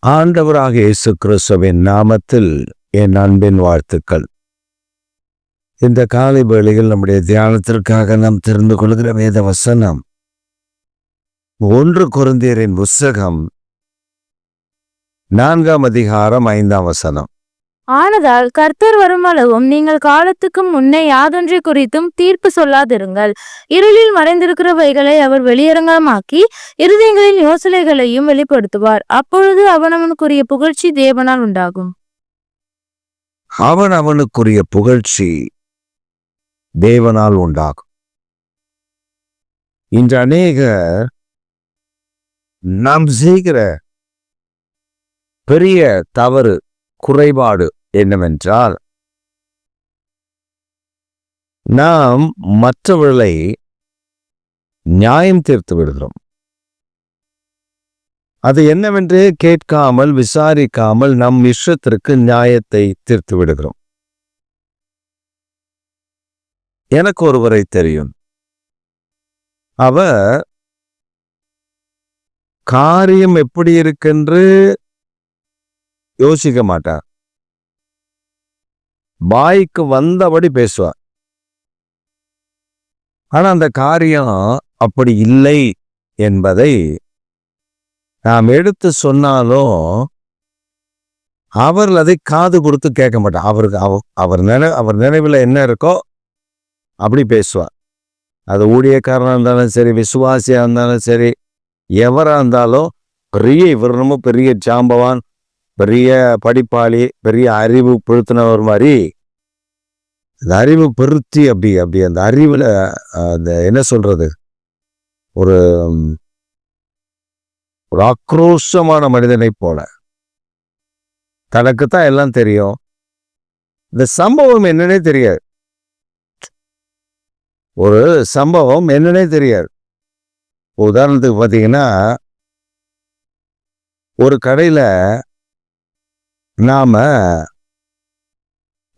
ஆண்டவராக இயேசு கிறிஸ்துவின் நாமத்தில் என் அன்பின் வாழ்த்துக்கள். இந்த காலை வேளையில் நம்முடைய தியானத்திற்காக நாம் தெரிந்து கொள்கிற வேத வசனம் 1 கொரிந்தியரின் புத்தகம் 4 அதிகாரம் 5 ஆனதால் கர்த்தர் வருமளவும் நீங்கள் காலத்துக்கு முன்னே யாதொன்றை குறித்தும் தீர்ப்பு சொல்லாதிருங்கள். இருளில் மறைந்திருக்கிறவைகளை அவர் வெளியரங்கமாக்கி இருதயங்களின் யோசனைகளையும் வெளிப்படுத்துவார். அப்பொழுது அவனவனுக்குரிய புகழ்ச்சி தேவனால் உண்டாகும். அவனுக்குரிய புகழ்ச்சி தேவனால் உண்டாகும். இன்று அநேகர் நாம் செய்கிற பெரிய தவறு, குறைபாடு என்னவென்றால், நாம் மற்றவர்களை நியாயம் தீர்த்து விடுகிறோம். அது என்னவென்று கேட்காமல் விசாரிக்காமல் நம் இஷ்டத்திற்கு நியாயத்தை தீர்த்து விடுகிறோம். எனக்கு ஒருவரை தெரியும். அவர் காரியம் எப்படி இருக்கென்று யோசிக்க மாட்டார். வாய்க்கு வந்தபடி பேசுவார். ஆனா அந்த காரியம் அப்படி இல்லை என்பதை நாம் எடுத்து சொன்னாலும் அவர் அதை காது கொடுத்து கேட்க மாட்டார். அவர் நினைவில் என்ன இருக்கோ அப்படி பேசுவார். அது ஊழியக்காரனா இருந்தாலும் சரி, விசுவாசியா இருந்தாலும் சரி, எவரா இருந்தாலும் இவர் ரொம்ப பெரிய ஜாம்பவான், பெரிய படிப்பாளி, பெரிய அறிவு பெருத்தினவர் மாதிரி அந்த அறிவு பெருத்தி அப்படி அந்த அறிவுல அந்த என்ன சொல்றது, ஒரு ஆக்ரோஷமான மனிதனை போல தனக்குத்தான் எல்லாம் தெரியும். இந்த சம்பவம் என்னன்னே தெரியாது. ஒரு சம்பவம் என்னன்னே தெரியாது. உதாரணத்துக்கு பார்த்தீங்கன்னா, ஒரு கடையில நாம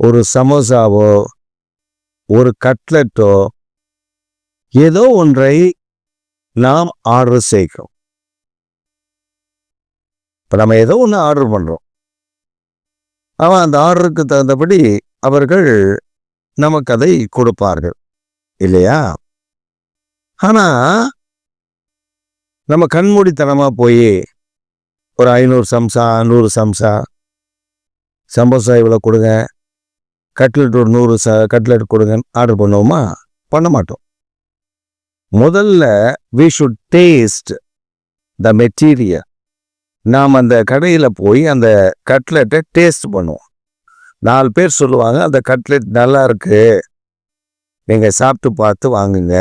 ஒரு சமோசாவோ ஒரு கட்லெட்டோ ஏதோ ஒன்றை நாம் ஆர்டர் செய்கிறோம். இப்ப நம்ம ஏதோ ஒன்று ஆர்டர் பண்றோம். அவன் அந்த ஆர்டருக்கு தகுந்தபடி அவர்கள் நமக்கு அதை கொடுப்பார்கள், இல்லையா? ஆனா நம்ம கண்மூடித்தனமா போய் ஒரு 500 சம்சா 100 சம்சா, சமோசா இவ்வளோ கொடுங்க, கட்லெட் ஒரு 100 கட்லெட் கொடுங்க ஆர்டர் பண்ணுவோமா? பண்ண மாட்டோம். முதல்ல we should taste the material. நாம் அந்த கடையில் போய் அந்த கட்லெட்டை டேஸ்ட் பண்ணுவோம். 4 பேர் சொல்லுவாங்க, அந்த கட்லெட் நல்லா இருக்கு, நீங்கள் சாப்பிட்டு பார்த்து வாங்குங்க.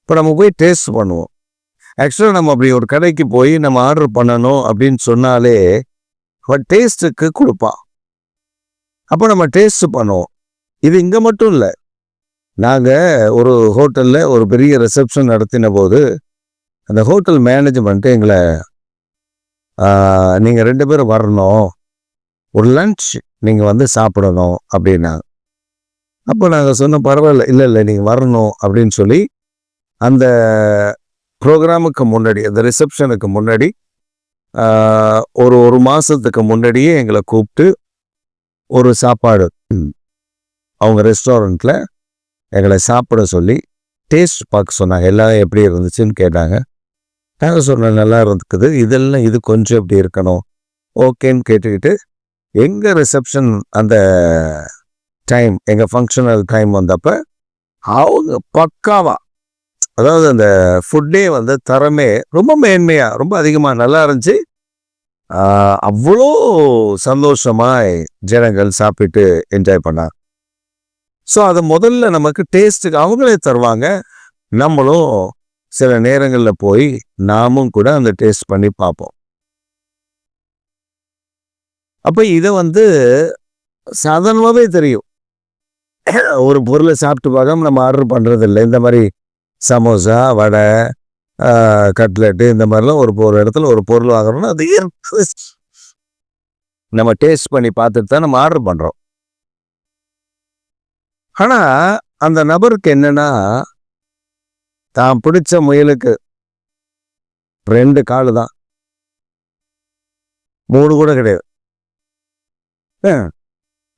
இப்போ நம்ம போய் டேஸ்ட் பண்ணுவோம். ஆக்சுவலாக நம்ம அப்படி ஒரு கடைக்கு போய் நம்ம ஆர்டர் பண்ணணும் அப்படின்னு சொன்னாலே டேஸ்ட்டுக்கு கொடுப்பான். அப்போ நம்ம டேஸ்ட் பண்ணுவோம். இது இங்கே மட்டும் இல்லை. நாங்கள் ஒரு ஹோட்டலில் ஒரு பெரிய ரிசப்ஷன் நடத்தின போது அந்த ஹோட்டல் மேனேஜ்மெண்ட்டு எங்களை, நீங்கள் 2 பேரும் வரணும், ஒரு லன்ச் நீங்கள் வந்து சாப்பிடணும் அப்படின்னாங்க. அப்போ நாங்கள் சொன்னோம், பரவாயில்ல, இல்லை நீங்கள் வரணும் அப்படின்னு சொல்லி அந்த ப்ரோக்ராமுக்கு முன்னாடி, அந்த ரிசப்ஷனுக்கு முன்னாடி ஒரு மாதத்துக்கு முன்னாடியே எங்களை கூப்பிட்டு ஒரு சாப்பாடு அவங்க ரெஸ்டாரண்ட்டில் எங்களை சாப்பிட சொல்லி டேஸ்ட் பார்க்க சொன்னாங்க. எல்லாம் எப்படி இருந்துச்சுன்னு கேட்டாங்க. நாங்கள் சொன்னோம், நல்லா இருக்குது, இதெல்லாம் இது கொஞ்சம் எப்படி இருக்கணும், ஓகேன்னு கேட்டுக்கிட்டு எங்கள் ரிசப்ஷன் அந்த டைம், எங்கள் ஃபங்க்ஷனல் டைம் வந்தப்போ அவங்க பக்காவா, அதாவது அந்த ஃபுட்டே வந்து தரமே ரொம்ப மேன்மையாக, ரொம்ப அதிகமாக நல்லா இருந்துச்சு. அவ்வளோ சந்தோஷமாய் ஜனங்கள் சாப்பிட்டு என்ஜாய் பண்ணாங்க. ஸோ அதை முதல்ல நமக்கு டேஸ்ட்டுக்கு அவங்களே தருவாங்க. நம்மளும் சில நேரங்களில் போய் நாமும் கூட அந்த டேஸ்ட் பண்ணி பார்ப்போம். அப்போ இதை வந்து சாதாரணமாகவே தெரியும். ஒரு பொருளை சாப்பிட்டு பார்க்காம நம்ம ஆர்டர் பண்ணுறது இல்லை. இந்த மாதிரி சமோசா, வடை, கட்லெட்டு, இந்த மாதிரிலாம் ஒரு இடத்துல ஒரு பொருள் வாங்குறோம்னா அது நம்ம டேஸ்ட் பண்ணி பார்த்துட்டு தான் நம்ம ஆர்டர் பண்ணுறோம். ஆனால் அந்த நபருக்கு என்னன்னா, தான் பிடிச்ச முயலுக்கு 2 கால் தான். 3 கூட கிடையாது.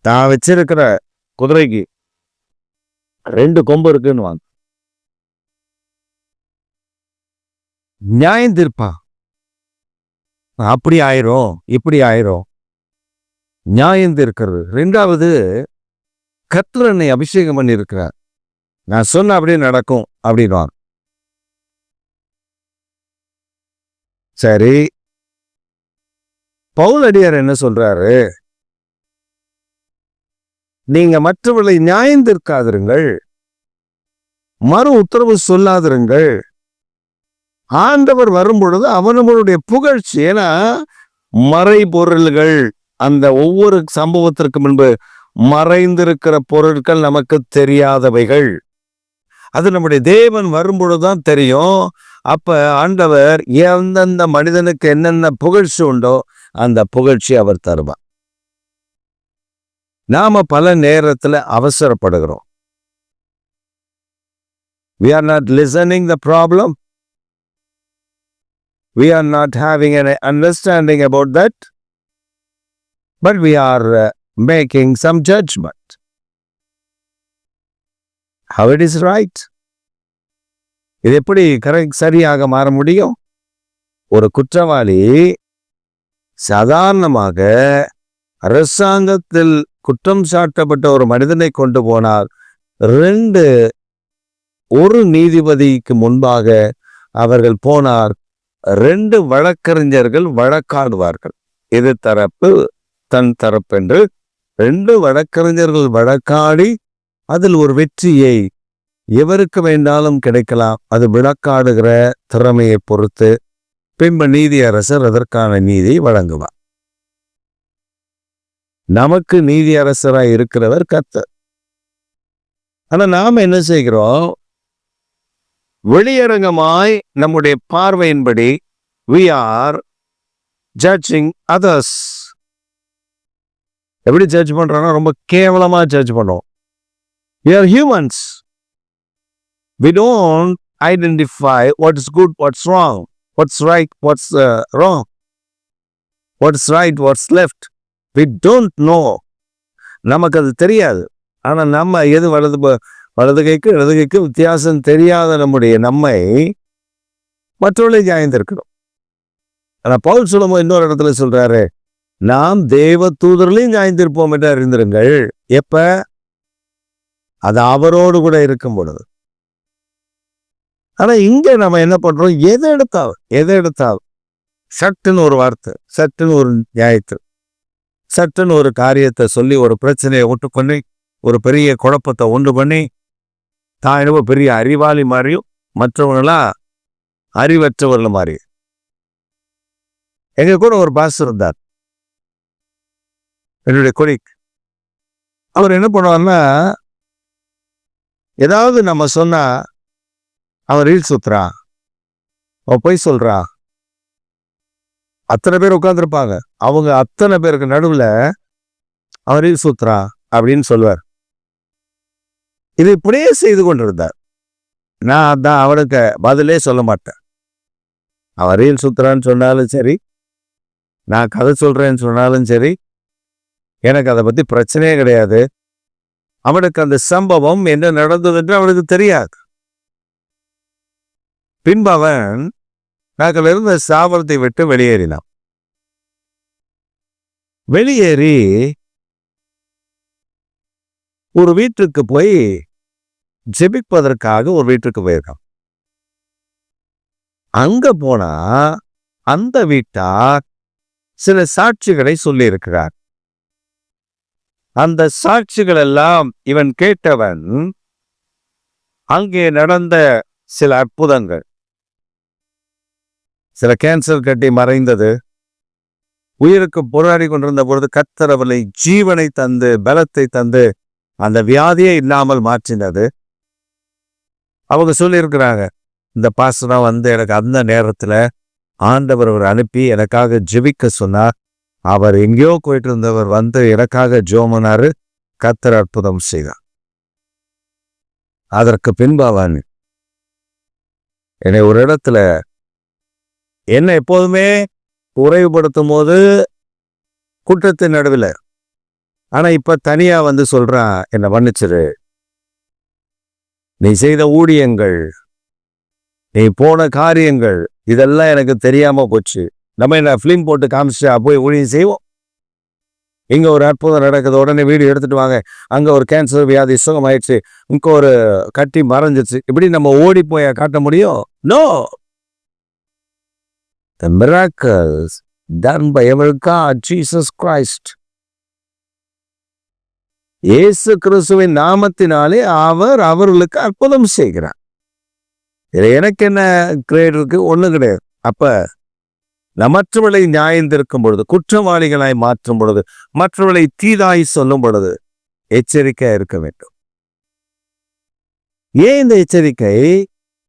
தான் வச்சிருக்கிற குதிரைக்கு 2 கொம்பு இருக்குன்னு வாங்க. நியாயம் தீர்ப்பான். அப்படி ஆயிரும், இப்படி ஆயிரும். நியாயம் தீர்க்கிறது. 2வது, கர்த்தர் என்னை அபிஷேகம் பண்ணி இருக்கிறார், நான் சொன்ன அப்படியே நடக்கும் அப்படின்வாங்க. சரி, பவுலடியார் என்ன சொல்றாரு? நீங்க மற்றவர்களை நியாயம் தீர்க்காதிருங்கள், மறு உத்தரவு சொல்லாதிருங்கள். ஆண்டவர் வரும் பொழுது அவனுடைய புகழ்ச்சி, ஏன்னா மறைபொருள்கள், அந்த ஒவ்வொரு சம்பவத்திற்கு முன்பு மறைந்திருக்கிற பொருட்கள் நமக்கு தெரியாதவைகள். அது நம்முடைய தேவன் வரும்பொழுதுதான் தெரியும். அப்ப ஆண்டவர் எந்தெந்த மனிதனுக்கு என்னென்ன புகழ்ச்சி உண்டோ அந்த புகழ்ச்சி அவர் தருவார். நாம பல நேரத்துல அவசரப்படுகிறோம். We are not listening the problem. We are not having an understanding about that. But we are making some judgment. How it is right? இது எப்படி சரியாக மாற முடியும்? ஒரு குற்றவாளி சாதாரணமாக அரசாங்கத்தில் குற்றம் சாட்டப்பட்ட ஒரு மனிதனை கொண்டு போனால் ஒரு நீதிபதிக்கு முன்பாக அவர்கள் போனார், 2 வழக்கறிஞர்கள் வழக்காடுவார்கள். இது தரப்பு தன் தரப்பு என்று 2 வழக்கறிஞர்கள் வழக்காடி அதில் ஒரு வெற்றியை எவருக்கு வேண்டாலும் கிடைக்கலாம். அது வழக்காடுகிற திறமையை பொறுத்து பின்பு நீதியரசர் அதற்கான நீதியை வழங்குவார். நமக்கு நீதியரசராய் இருக்கிறவர் கர்த்தர். ஆனா நாம என்ன செய்கிறோம்? வெளியரங்கமாய் நம்முடைய பார்வையின்படி we are judging others. எப்படி ஜட்ஜ் பண்றோம்னா ரொம்ப கேவலமா ஜட்ஜ் பண்ணுவோம். We are humans. We don't identify what's good, what's wrong, what's right, what's wrong, what's right, what's left. We don't know. நமக்கு அது தெரியாது. ஆனா நம்ம எது வலது கைக்கு இடது கைக்கு வித்தியாசம் தெரியாத நம்மை மற்றவர்களை நியாயந்திருக்கிறோம். ஆனா பவுல் சொல்லும்போது இன்னொரு இடத்துல சொல்றாரு, நாம் தேவ தூதர்களையும் நியாயந்திருப்போம் என்று அறிந்திருங்கள். எப்ப? அது அவரோடு கூட இருக்கும் பொழுது. ஆனா இங்க நம்ம என்ன பண்றோம்? எதை எடுத்தாலும் சட்டுன்னு ஒரு வார்த்தை, சட்டுன்னு ஒரு நியாயத்து, சட்டுன்னு ஒரு காரியத்தை சொல்லி ஒரு பிரச்சனையை ஒட்டு பண்ணி ஒரு பெரிய குழப்பத்தை உண்டு பண்ணி தான் என்னவோ பெரிய அறிவாளி மாதிரியும் மற்றவங்களா அறிவற்றவர்கள் மாதிரி. எங்க கூட ஒரு பாஸ்டர் இருந்தார், என்னுடைய கொலீக். அவர் என்ன பண்ணுவார்னா, ஏதாவது நம்ம சொன்னா அவன் ரீல் சுத்துறான், அவன் பொய் சொல்றான். அத்தனை பேர் உட்கார்ந்துருப்பாங்க, அவங்க அத்தனை பேருக்கு நடுவுல அவன் ரீல் சுத்துறான் அப்படின்னு சொல்லுவார். இது இப்படியே செய்து கொண்டிருந்தார். நான் அதான் அவனுக்கு பதிலே சொல்ல மாட்டேன். அவன் ரீல் சுத்துறான்னு சொன்னாலும் சரி, நான் கதை சொல்றேன்னு சொன்னாலும் சரி, எனக்கு அதை பத்தி பிரச்சனையே கிடையாது. அவனுக்கு அந்த சம்பவம் என்ன நடந்தது என்று அவனுக்கு தெரியாது. பின்பு அவன் நாங்கள் இருந்த ஸ்தாபனத்தை விட்டு வெளியேறினான். வெளியேறி ஒரு வீட்டுக்கு போய் ஜெபிப்பதற்காக ஒரு வீட்டுக்கு போயிருக்கான். அங்க போனா அந்த வீட்டார் சில சாட்சிகளை சொல்லி இருக்கிறார். அந்த சாட்சிகள் எல்லாம் இவன் கேட்டவன் அங்கே நடந்த சில அற்புதங்கள், சில கேன்சர் கட்டி மறைந்தது, உயிருக்கு போராடி கொண்டிருந்த பொழுது கர்த்தர் அவளை ஜீவனை தந்து பலத்தை தந்து அந்த வியாதியே இல்லாமல் மாற்றினது. அவங்க சொல்லியிருக்கிறாங்க, இந்த பாஸ்டரா எனக்கு அந்த நேரத்துல ஆண்டவர் அவர் அனுப்பி எனக்காக ஜெபிக்க சொன்னார். அவர் எங்கேயோ போயிட்டு இருந்தவர் எனக்காக ஜோமனாரு, கர்த்தர் அற்புதம் செய்தார். அதற்கு பின்பாவான் என்னை ஒரு இடத்துல என்ன எப்போதுமே குறைவுபடுத்தும் போது குற்றத்தின் நடுவில். ஆனா இப்ப தனியா வந்து சொல்றான், என்னை மன்னிச்சிரு, நீ செய்த ஊழியங்கள், நீ போன காரியங்கள், இதெல்லாம் எனக்கு தெரியாம போச்சு. நம்ம என்ன ஃபிலிம் போட்டு காமிச்சா போய் ஊழியம் செய்வோம்? இங்க ஒரு அற்புதம் நடக்குது, உடனே வீடியோ எடுத்துட்டு வாங்க, அங்க ஒரு கேன்சர் வியாதி சுகமாயிடுச்சு, இங்க ஒரு கட்டி மறைஞ்சிச்சு, இப்படி நம்ம ஓடி போய் காட்ட முடியும்? No. The miracles done by our God Jesus Christ. இயேசு கிறிஸ்துவின் நாமத்தினாலே அவர் அவர்களுக்கு அற்புதம் செய்கிறார். இதுல எனக்கு என்ன கிரேட் இருக்கு? ஒண்ணு கிடையாது. அப்ப மற்றவர்களை நியாயந்திருக்கும் பொழுது, குற்றவாளிகளாய் மாற்றும் பொழுது, மற்றவர்களை தீதாய் சொல்லும் பொழுது எச்சரிக்கையா இருக்க வேண்டும். ஏன் இந்த எச்சரிக்கை?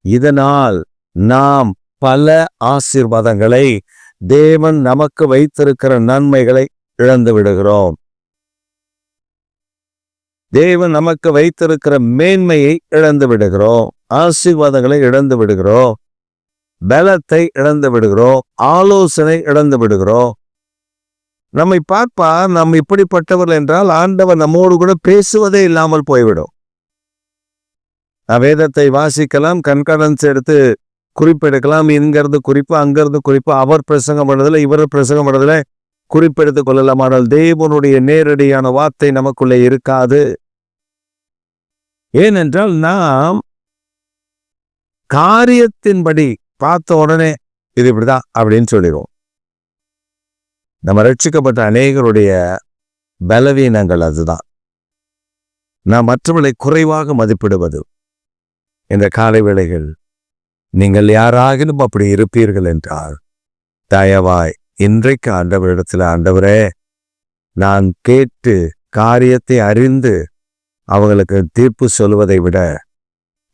இதனால் நாம் பல ஆசீர்வாதங்களை, தேவன் நமக்கு வைத்திருக்கிற நன்மைகளை இழந்து விடுகிறோம். தேவன் நமக்கு வைத்திருக்கிற மேன்மையை இழந்து விடுகிறோம், ஆசீர்வாதங்களை இழந்து விடுகிறோம், பலத்தை இழந்து விடுகிறோம், ஆலோசனை இழந்து விடுகிறோம். நம்மை பார்ப்பா நாம் இப்படிப்பட்டவர்கள் என்றால் ஆண்டவர் நம்மோடு கூட பேசுவதே இல்லாமல் போய்விடும். வேதத்தை வாசிக்கலாம், கண்காணன்ஸ் எடுத்து குறிப்பெடுக்கலாம், இங்கிருந்து குறிப்பு, அங்கிருந்து குறிப்பு, அவர் பிரசங்கம் பண்ணதில்லை, இவர் பிரசங்கம் பண்ணதில்லை, குறிப்பெடுத்துக் கொள்ளலாம். ஆனால் தேவனுடைய நேரடியான வார்த்தை நமக்குள்ளே இருக்காது. ஏனென்றால் நாம் காரியத்தின்படி பார்த்த உடனே இது இப்படிதான் அப்படின்னு சொல்லிடுவோம். நம்ம ரட்சிக்கப்பட்ட அநேகருடைய பலவீனங்கள் அதுதான். நாம் மற்றவர்களை குறைவாக மதிப்பிடுவது. இந்த காலை வேளைகள் நீங்கள் யாராகிலும் அப்படி இருப்பீர்கள் என்றால் தயவாய் இன்றைக்கு ஆண்டவரிடத்தில், ஆண்டவரே, நான் கேட்டு காரியத்தை அறிந்து அவங்களுக்கு தீர்ப்பு சொல்வதை விட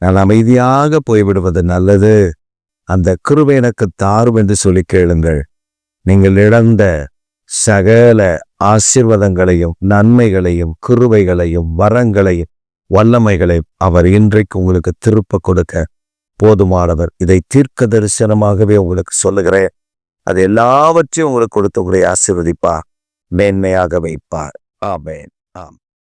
நான் அமைதியாக போய்விடுவது நல்லது, அந்த கிருபை எனக்கு தாரும் என்று சொல்லி கேளுங்கள். நீங்கள் இழந்த சகல ஆசீர்வாதங்களையும், நன்மைகளையும், கிருபைகளையும், வரங்களையும், வல்லமைகளையும் அவர் இன்றைக்கு உங்களுக்கு திருப்ப கொடுக்க போதுமானவர். இதை தீர்க்க தரிசனமாகவே உங்களுக்கு சொல்லுகிறேன். அது எல்லாவற்றையும் உங்களுக்கு கொடுத்து உங்களை ஆசீர்வதிப்பார், மேன்மையாக வைப்பார். ஆமென். ஆம்.